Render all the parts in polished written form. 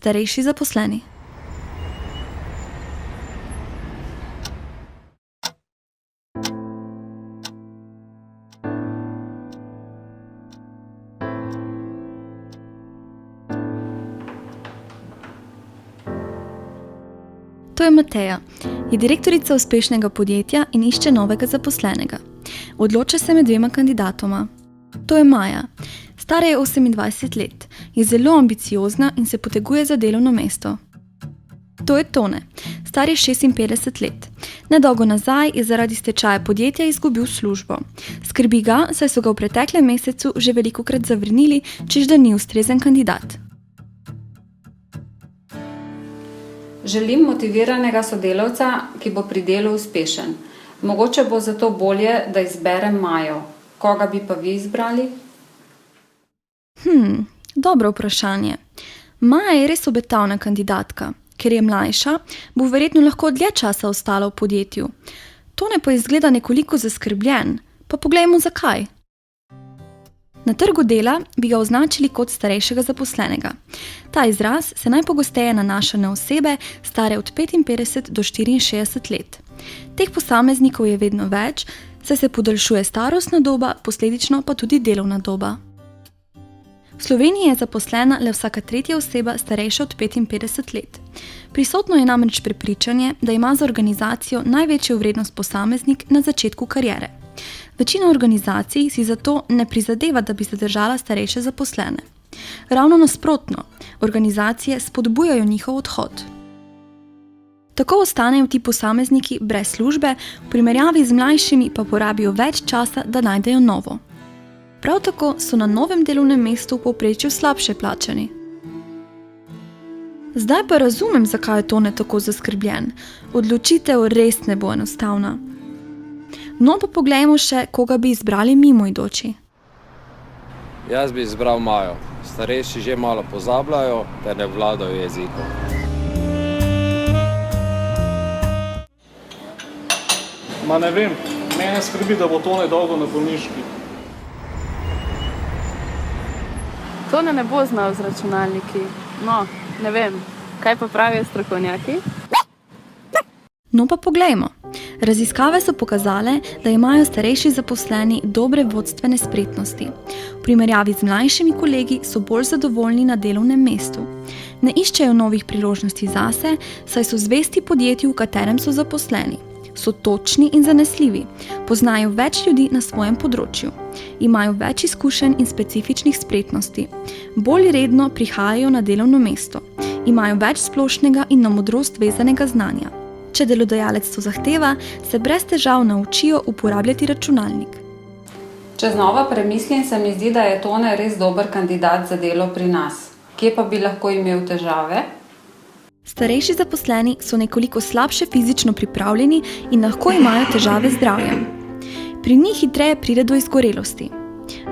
starejši zaposleni. To je Mateja, je direktorica uspešnega podjetja in išče novega zaposlenega. Odloča se med dvema kandidatoma. To je Maja. Stara je 28 let, je zelo ambiciozna in se poteguje za delovno mesto. To je Tone. Star je 56 let. Nedolgo nazaj je zaradi stečaja podjetja izgubil službo. Skrbi ga, saj so ga v preteklem mesecu že velikokrat zavrnili, češ da ni ustrezen kandidat. Želim motiviranega sodelavca, ki bo pri delu uspešen. Mogoče bo zato bolje, da izberem Majo. Koga bi pa vi izbrali? Dobro vprašanje. Maja je res obetavna kandidatka. Ker je mlajša, bo verjetno lahko dlje časa ostala v podjetju. Tone pa izgleda nekoliko zaskrbljen. Pa poglejmo zakaj. Na trgu dela bi ga označili kot starejšega zaposlenega. Ta izraz se najpogosteje nanaša na osebe, stare od 55 do 64 let. Teh posameznikov je vedno več, saj se podaljšuje starostna doba, posledično pa tudi delovna doba. V Sloveniji je zaposlena le vsaka tretja oseba starejša od 55 let. Prisotno je namreč prepričanje, da ima za organizacijo največjo vrednost posameznik na začetku kariere. Večina organizacij si zato ne prizadeva, da bi zadržala starejše zaposlene. Ravno nasprotno, organizacije spodbujajo njihov odhod. Tako ostanejo ti posamezniki brez službe, v primerjavi z mlajšimi pa porabijo več časa, da najdejo novo. Prav tako so na novem delovnem mestu v povprečju slabše plačani. Zdaj pa razumem, zakaj je Tone tako zaskrbljen. Odločitev res ne bo enostavna. No pa poglejmo še, koga bi izbrali mimoidoči. Jaz bi izbral Majo. Starejši že malo pozabljajo, ter ne vladajo jezikom. Ma ne vem, mene skrbi, da bo Tone dolgo na bolniški. Tone ne bo znal z računalniki. No, ne vem, kaj pa pravijo strokovnjaki? No pa poglejmo. Raziskave so pokazale, da imajo starejši zaposleni dobre vodstvene spretnosti. V primerjavi z mlajšimi kolegi so bolj zadovoljni na delovnem mestu. Ne iščejo novih priložnosti zase, saj so zvesti podjetju, v katerem so zaposleni. So točni in zanesljivi, poznajo več ljudi na svojem področju. Imajo več izkušenj in specifičnih spretnosti. Bolj redno prihajajo na delovno mesto. Imajo več splošnega in na modrost vezanega znanja. Če delodajalec to zahteva, se brez težav naučijo uporabljati računalnik. Če znova premislim, se mi zdi, da je Tone res dober kandidat za delo pri nas. Kje pa bi lahko imel težave? Starejši zaposleni so nekoliko slabše fizično pripravljeni in lahko imajo težave z zdravjem. Pri njih hitreje pride do izgorelosti.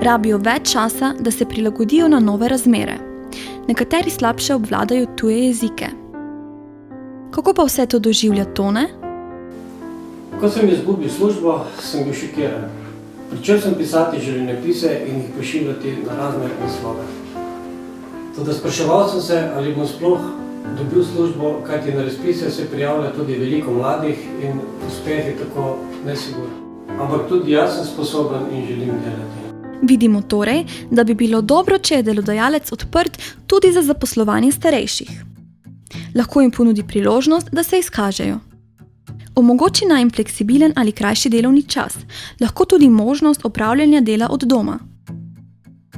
Rabijo več časa, da se prilagodijo na nove razmere. Nekateri slabše obvladajo tuje jezike. Kako pa vse to doživlja Tone? Ko sem izgubil službo, sem bil šokiran. Pričel sem pisati življenjepise in jih pošiljati na razne naslove. Toda spraševal sem se, ali bom sploh dobil službo, kajti na razpise se prijavlja tudi veliko mladih in uspeh je tako nesiguren. Ampak tudi jaz sem sposoben in želim delati. Vidimo torej, da bi bilo dobro, če je delodajalec odprt tudi za zaposlovanje starejših. Lahko jim ponudi priložnost, da se izkažejo. Omogoči naj jim fleksibilen ali krajši delovni čas, lahko tudi možnost opravljanja dela od doma.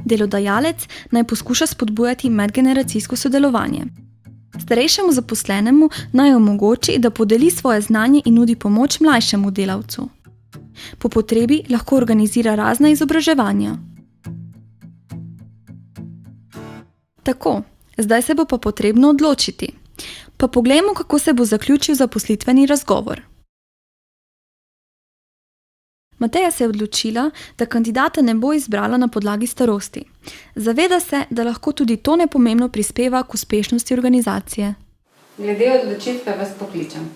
Delodajalec naj poskuša spodbujati medgeneracijsko sodelovanje. Starejšemu zaposlenemu naj omogoči, da podeli svoje znanje in nudi pomoč mlajšemu delavcu. Po potrebi lahko organizira razna izobraževanja. Tako, zdaj se bo pa potrebno odločiti. Pa poglejmo, kako se bo zaključil zaposlitveni razgovor. Mateja se je odločila, da kandidata ne bo izbrala na podlagi starosti. Zaveda se, da lahko tudi to nepomembno prispeva k uspešnosti organizacije. Glede odločitve vas pokličem.